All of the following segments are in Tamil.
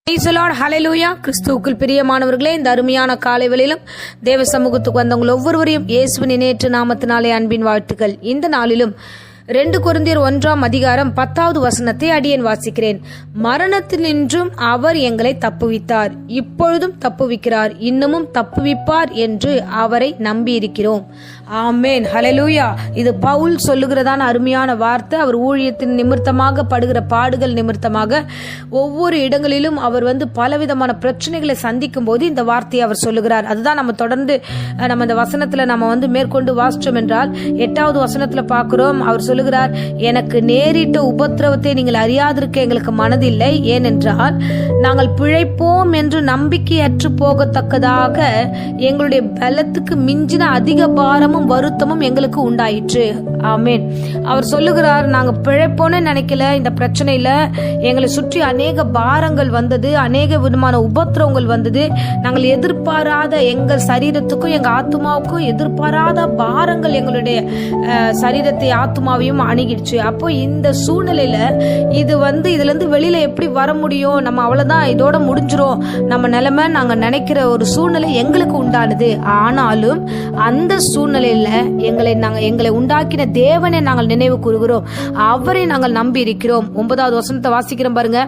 கிறிஸ்துவுக்குள் பிரியமானவர்களே, இந்த அருமையான காலை வேளையிலும் தேவ சமூகத்துக்கு வந்தவங்க ஒவ்வொருவரையும் இயேசுவின் இணையற்ற நாமத்தினாலே அன்பின் வாழ்த்துக்கள். இந்த நாளிலும் 2 கொரிந்தியர் 1:10 வசனத்தை அடியேன் வாசிக்கிறேன். மரணத்தினின்றும் அவர் எங்களை தப்புவித்தார், இப்பொழுதும் தப்புவிக்கிறார், இன்னமும் தப்புவிப்பார் என்று அவரை நம்பியிருக்கிறோம். ஆமேன், ஹல்லேலூயா. இது பவுல் சொல்லுகிறதான அருமையான வார்த்தை. அவர் ஊழியத்தின் நிமித்தமாக படுகிற பாடுகள் நிமித்தமாக ஒவ்வொரு இடங்களிலும் அவர் பலவிதமான பிரச்சனைகளை சந்திக்கும் போது இந்த வார்த்தையை அவர் சொல்லுகிறார். அதுதான் நம்ம தொடர்ந்து நம்ம இந்த வசனத்துல நம்ம மேற்கொண்டு வாசிச்சோம் என்றால் 8வது வசனத்துல பார்க்கிறோம். அவர் சொல்லுகிறார், எனக்கு நேரிட்ட உபத்திரவத்தை நீங்கள் அறியாதிருக்க எங்களுக்கு மனதில்லை, ஏனென்றால் நாங்கள் பிழைப்போம் என்று நம்பிக்கையற்று போகத்தக்கதாக எங்களுடைய பலத்துக்கு மிஞ்சின அதிக பாரமும் வருத்தமும் எங்களுக்கு உண்டாயிற்று. ஆமேன். அவர் சொல்லுகிறார், நாங்க பிழைப்போன்னு நினைக்கல. இந்த பிரச்சனையில எங்களை சுற்றி அநேக பாரங்கள் வந்தது, அநேக விதமான உபத்திரவங்கள் வந்தது. நாங்கள் எதிர்பாராத, எங்கள் சரீரத்துக்கும் எங்க ஆத்மாவுக்கும் எதிர்பாராத பாரங்கள் எங்களுடைய சரீரத்தை ஆத்மாவையும் அணுகிடுச்சு. அப்போ இந்த சூழ்நிலையில இது இதுல இருந்து வெளியில எப்படி வர முடியும், நம்ம அவ்வளவுதான், இதோட முடிஞ்சிரும் நம்ம நிலைமை, நாங்க நினைக்கிற ஒரு சூழ்நிலை எங்களுக்கு உண்டானது. ஆனாலும் அந்த சூழ்நிலையில எங்களை உண்டாக்கின தேவனை நாங்கள் நினைவு கூறுகிறோம், அவரை நாங்கள் நம்பி இருக்கிறோம். 9வது வசனத்தை வாசிக்கிறோம் பாருங்க.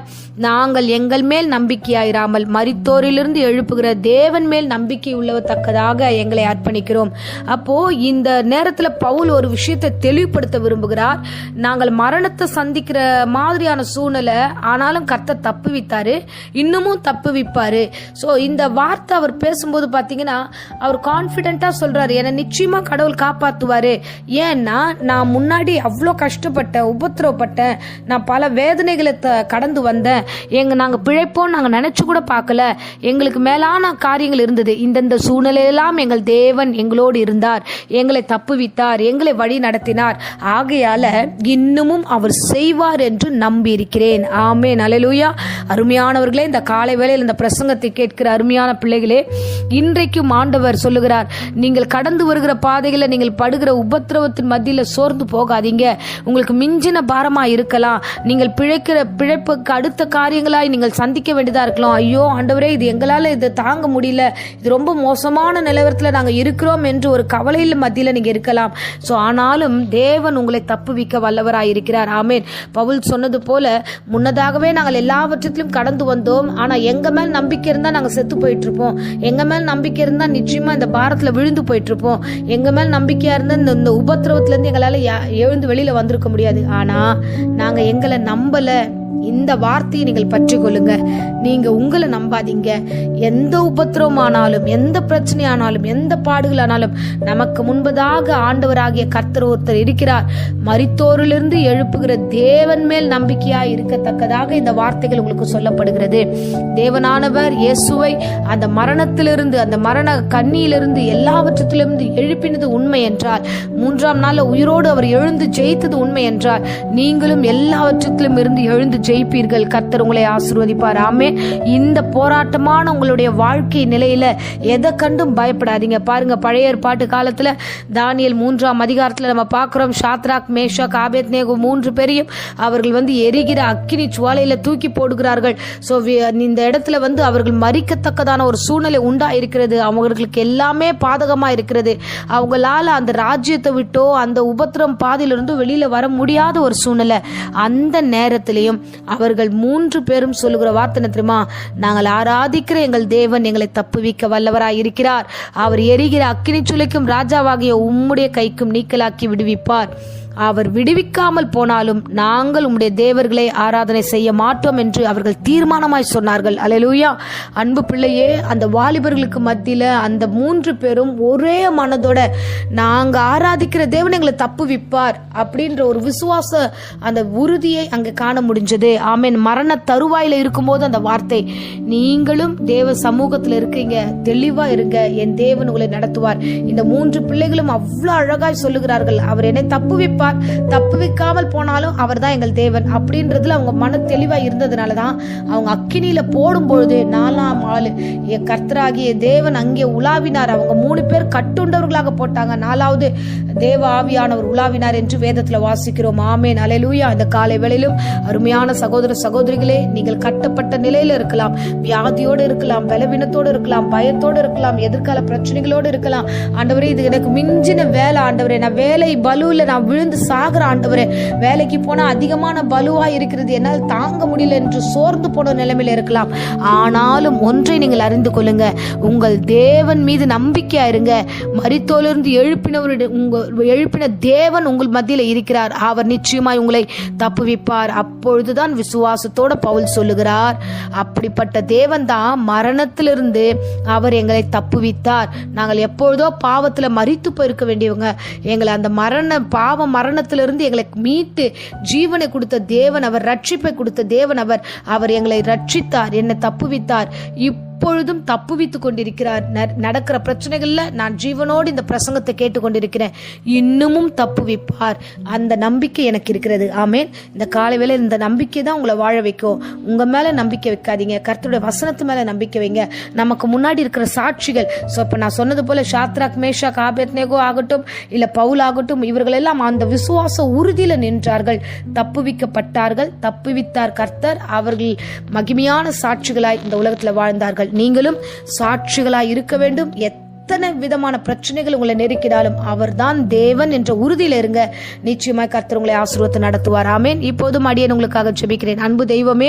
நாங்கள் எங்கள் மேல் நம்பிக்கையாயிராமல் மரித்தோரிலிருந்து எழுப்புகிற தேவன் மேல் நம்பிக்கை உள்ளவத்தக்கதாக எங்களை அர்ப்பணிக்கிறோம். அப்போ இந்த நேரத்துல பவுல் ஒரு விஷயத்தை தெளிவுபடுத்த விரும்புகிறார். நாங்கள் மரணத்தை சந்திக்கிற மாதிரியான சூழ்நிலை, ஆனாலும் கர்த்தர் தப்புவித்தாரு, இன்னமும் தப்புவிப்பாரு. சோ இந்த வார்த்தை அவர் பேசும்போது பாத்தீங்கன்னா அவர் கான்பிடென்டா சொல்றாரு, என்னை நிச்சயமா கடவுள் காப்பாத்துவாரு. ஏன்னா நான் முன்னாடி அவ்வளோ கஷ்டப்பட்டேன், உபத்திரவப்பட்டேன், நான் பல வேதனைகளை கடந்து வந்தேன். நாங்க பிழைப்போம் நாங்க நினைச்சு கூட பார்க்கல, எங்களுக்கு மேலான காரியங்கள் இருந்தது. இந்த சூழ்நிலையெல்லாம் எங்கள் தேவன் எங்களோடு இருந்தார், எங்களை தப்புவித்தார், எங்களை வழி நடத்தினார். ஆகையால இன்னமும் அவர் செய்வார் என்று நம்பி இருக்கிறேன். ஆமென், அல்லேலூயா. அருமையானவர்களே, இந்த காலை வேளையில் இந்த பிரசங்கத்தை கேட்கிற அருமையான பிள்ளைகளே, இன்றைக்கும் ஆண்டவர் சொல்லுகிறார், நீங்கள் கடந்து வருகிற பாதைகளை, நீங்கள் படுகிற உபத்திரவத்தின் மத்தியில சோர்ந்து போகாதீங்க. உங்களுக்கு மிஞ்சின பாரமா இருக்கலாம், நீங்கள் பிழைப்புக்கு அடுத்த காரியங்களாய் நீங்கள் சந்திக்க வேண்டியதா இருக்கலாம். ஐயோ ஆண்டவரே, இது எங்களால இதை தாங்க முடியல, இது ரொம்ப மோசமான நிலவரத்துல நாங்க இருக்கிறோம் என்று ஒரு கவலையில் மத்தியில நீங்க இருக்கலாம். சோ ஆனாலும் தேவன் உங்களை தப்புவிக்க வல்லவராய் இருக்கிறார். ஆமேன். பவுல் சொன்னது போல, முன்னதாகவே நாங்கள் எல்லாவற்றிலும் கடந்து வந்தோம், ஆனா எங்க மேல் நம்பிக்கை இருந்தா நாங்க செத்து போயிட்டு இருப்போம், எங்க மேல் நம்பிக்கை இருந்தா நிச்சயமா இந்த பாரத்துல விழுந்து போயிட்டு இருப்போம், எங்க மேல் நம்பிக்கையா இருந்தா இந்த உபத்திரவத்துல இருந்து எங்களால எழுந்து வெளியில வந்திருக்க முடியாது. ஆனா நாங்க எங்களை நம்பல. இந்த வார்த்தையை நீங்கள் பற்றி கொள்ளுங்க. நீங்க உங்களை நம்பாதீங்க. எந்த உபத்திரவமானாலும், எந்த பிரச்சனையானாலும், எந்த பாடுகளானாலும் நமக்கு முன்பதாக ஆண்டவராகிய கர்த்தர் ஒருத்தர் இருக்கிறார். மரித்தோரிலிருந்து எழுப்புகிற தேவன் மேல் நம்பிக்கையா இருக்கத்தக்கதாக இந்த வார்த்தைகள் உங்களுக்கு சொல்லப்படுகிறது. தேவனானவர் இயேசுவை அந்த மரணத்திலிருந்து, அந்த மரண கண்ணியிலிருந்து, எல்லாவற்றிலிருந்து எழுப்பினது உண்மை என்றால், 3ஆம் நாள் உயிரோடு அவர் எழுந்து ஜெயித்தது உண்மை என்றால், நீங்களும் எல்லாவற்றிலும் இருந்து எழுந்து ஜெயிப்பீர்கள். கர்த்தர் உங்களை ஆசீர்வதிப்பார். ஆமென். இந்த போராட்டமான உங்களுடைய வாழ்க்கை நிலையில எதை கண்டும் பயப்படாதீங்க. பாருங்க, பழைய ஏற்பாட்டு காலத்துல தானியேல் 3ஆம் அதிகாரத்துல நம்ம பார்க்கிறோம், ஷாத்ராக், மேஷாக், ஆபேத்நேகோ 3 பேரையும் அவர்கள் எரிகிற அக்கினி ஜுவாலையில தூக்கி போடுகிறார்கள். சோ இந்த இடத்துல அவர்கள் மரிக்கத்தக்கதான ஒரு சூழ்நிலை உண்டா இருக்கிறது. அவர்களுக்கு எல்லாமே பாதகமா இருக்கிறது. அவங்களால அந்த ராஜ்யத்தை விட்டோ அந்த உபத்திரம் பாதையிலிருந்து வெளியில வர முடியாத ஒரு சூழ்நிலை. அந்த நேரத்திலையும் அவர்கள் 3 பேரும் சொல்லுகிற வார்த்தை தெரியுமா? நாங்கள் ஆராதிக்கிற எங்கள் தேவன் எங்களை தப்புவிக்க வல்லவராய் இருக்கிறார். அவர் எரிகிற அக்கினி சுளைக்கும் ராஜாவாகிய உம்முடைய கைக்கும் நீக்கலாக்கி விடுவிப்பார். அவர் விடுவிக்காமல் போனாலும் நாங்கள் உம்முடைய தேவர்களை ஆராதனை செய்ய மாட்டோம் என்று அவர்கள் தீர்மானமாய் சொன்னார்கள். அல்லேலூயா. அன்பு பிள்ளையே, அந்த வாலிபர்களுக்கு மத்தியில அந்த 3 பேரும் ஒரே மனதோட நாங்க ஆராதிக்கிற தேவன் எங்களை தப்புவிப்பார் அப்படின்ற ஒரு விசுவாச அந்த உறுதியை அங்க காண முடிஞ்சது. ஆமேன். மரண தருவாயில இருக்கும்போது அந்த வார்த்தை, நீங்களும் தேவ சமூகத்துல இருக்கீங்க, தெளிவா இருங்க, என் தேவன் உங்களை நடத்துவார். இந்த 3 பிள்ளைகளும் அவ்வளவு அழகாய் சொல்லுகிறார்கள், அவர் என்னை தப்புவிப்பார், தப்புவிப்பார், தப்புவிக்காமல் போனாலும் அவர் தான் எங்கள் தேவன் அப்படின்றதுல அவங்க மன தெளிவா இருந்ததுனாலதான் அவங்க அக்கினியில போடும் பொழுது 4ஆம் ஆளு கர்த்தராகிய தேவன் அங்கே உலாவினார். அவங்க 3 பேர் கட்டுண்டவர்களாக போட்டாங்க, 4வது தேவ ஆவியானவர் உலாவினார் என்று வேதத்துல வாசிக்கிறோம். ஆமென், அல்லேலூயா. இந்த காலை வேளையிலும் அருமையான சகோதர சகோதரிகளே, நீங்கள் கட்டப்பட்ட நிலையில இருக்கலாம், வியாதியோடு இருக்கலாம், பலவீனத்தோடு இருக்கலாம், பயத்தோடு இருக்கலாம், எதிர்கால பிரச்சனைகளோடு இருக்கலாம். ஆண்டவரே, இது எனக்கு மிஞ்சின வேலை ஆண்டவரே, நான் வேலை பலுவில் நான் விழுந்து சாகுற ஆண்டவரே, வேலைக்கு போனா அதிகமான பலுவா இருக்கிறது, என்னால் தாங்க முடியல என்று சோர்ந்து போன நிலைமையில இருக்கலாம். ஆனாலும் ஒன்றை நீங்கள் அறிந்து கொள்ளுங்க, உங்கள் தேவன் மீது நம்பிக்கையா இருங்க. மரித்தோலிருந்து எழுப்பின தேவன் உங்கள் மத்தியில இருக்கிறார். அவர் நிச்சயமாய் உங்களை தப்புவிப்பார். அப்பொழுதுதான் விசுவாசத்தோட பவுல் சொல்லுகிறார், அப்படிப்பட்ட தேவன் தான் மரணத்திலிருந்து அவர் எங்களை தப்புவித்தார். நாங்கள் எப்பொழுதோ பாவத்துல மரித்து போயிருக்க வேண்டியவங்க, எங்களை அந்த பாவ மரணத்திலிருந்து எங்களை மீட்டு ஜீவனை கொடுத்த தேவன் அவர், ரட்சிப்பை கொடுத்த தேவன் அவர் எங்களை ரட்சித்தார், என்னை தப்புவித்தார். இப்பொழுதும் தப்புவித்து கொண்டிருக்கிறார். நடக்கிற பிரச்சனைகள்ல நான் ஜீவனோடு இந்த பிரசங்கத்தை கேட்டுக்கொண்டிருக்கிறேன், இன்னமும் தப்புவிப்பார். அந்த நம்பிக்கை எனக்கு இருக்கிறது. ஆமேன். இந்த காலை வேளை இந்த நம்பிக்கை தான் உங்களை வாழ வைக்கும். உங்க மேல நம்பிக்கை வைக்காதீங்க, கர்த்தருடைய வசனத்து மேல நம்பிக்கை வைங்க. நமக்கு முன்னாடி இருக்கிற சாட்சிகள், இப்ப நான் சொன்னது போல ஷாத்ராக், மேஷாக், ஆபேத்நேகோ ஆகட்டும், இல்ல பவுல் ஆகட்டும், இவர்கள் எல்லாம் அந்த விசுவாச உறுதியில நின்றார்கள், தப்புவிக்கப்பட்டார்கள், தப்புவித்தார் கர்த்தர். அவர்கள் மகிமையான சாட்சிகளாய் இந்த உலகத்துல வாழ்ந்தார்கள். நீங்களும் சாட்சிகளாய் இருக்க வேண்டும். எத்தனை விதமான பிரச்சனைகள் உங்களை நெருக்கினாலும் அவர் தான் தேவன் என்ற உறுதியில இருங்க. நிச்சயமாய் கர்த்தர் உங்களை ஆசீர்வாதத்தை நடத்துவார். ஆமென். இப்போதும் அடியேன் உங்களுக்காக ஜெபிக்கிறேன். அன்பு தெய்வமே,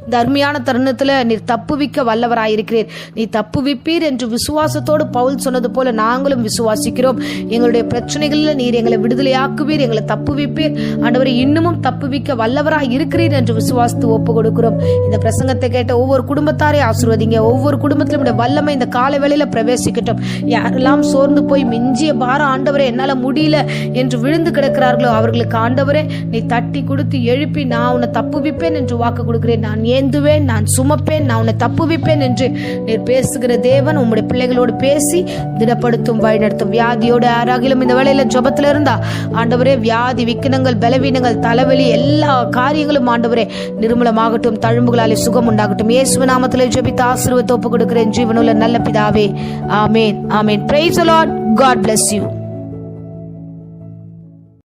இந்த அருமையான தருணத்துல நீர் தப்புவிக்க வல்லவராயிருக்கிறீர். நீ தப்புவிப்பீர் என்று விசுவாசத்தோடு பவுல் சொன்னது போல நாங்களும் விசுவாசிக்கிறோம். எங்களுடைய பிரச்சனைகளில் நீர் எங்களை விடுதலையாக்குவீர், எங்களை தப்புவிப்பீர். ஆண்டவரே, இன்னமும் தப்புவிக்க வல்லவராய் இருக்கிறீர் என்று விசுவாசத்து ஒப்பு கொடுக்கிறோம். இந்த பிரசங்கத்தை கேட்ட ஒவ்வொரு குடும்பத்தாரை ஆசீர்வதிங்க. ஒவ்வொரு குடும்பத்திலும் வல்லமை இந்த கால வேளையில பிரவேசிக்கட்டும். யாரெல்லாம் சோர்ந்து போய் மிஞ்சிய பாரம் ஆண்டவரே என்னால முடியல என்று விழுந்து கிடக்கிறார்களோ அவர்களுக்கு ஆண்டவரே நீ தட்டி கொடுத்து எழுப்பி, நான் உன்னை தப்புவிப்பேன் என்று வாக்கு கொடுக்கிறேன். நான் ஏந்துவேன், நான் சுமப்பேன், நான் உன்னை தப்புவிப்பேன் என்று நீர் பேசுகிற தேவன் உம்முடைய பிள்ளைகளோடு பேசி திடப்படுத்தும், வழிநடத்தும். வியாதியோடு யாராகிலும் இந்த வேளையில ஜபத்துல இருந்தா ஆண்டவரே, வியாதி, விக்கினங்கள், பலவீனங்கள், தலைவலி, எல்லா காரியங்களும் ஆண்டவரே நிர்மூலமாகட்டும், தழும்புகளாலே சுகம் உண்டாகட்டும். இயேசு நாமத்திலே ஜெபித்து ஆசீர்வாதத்தை ஒப்பு கொடுக்கிறேன் ஜீவனுள்ள நல்ல பிதாவே. ஆமென். Amen. Praise the Lord. God bless you.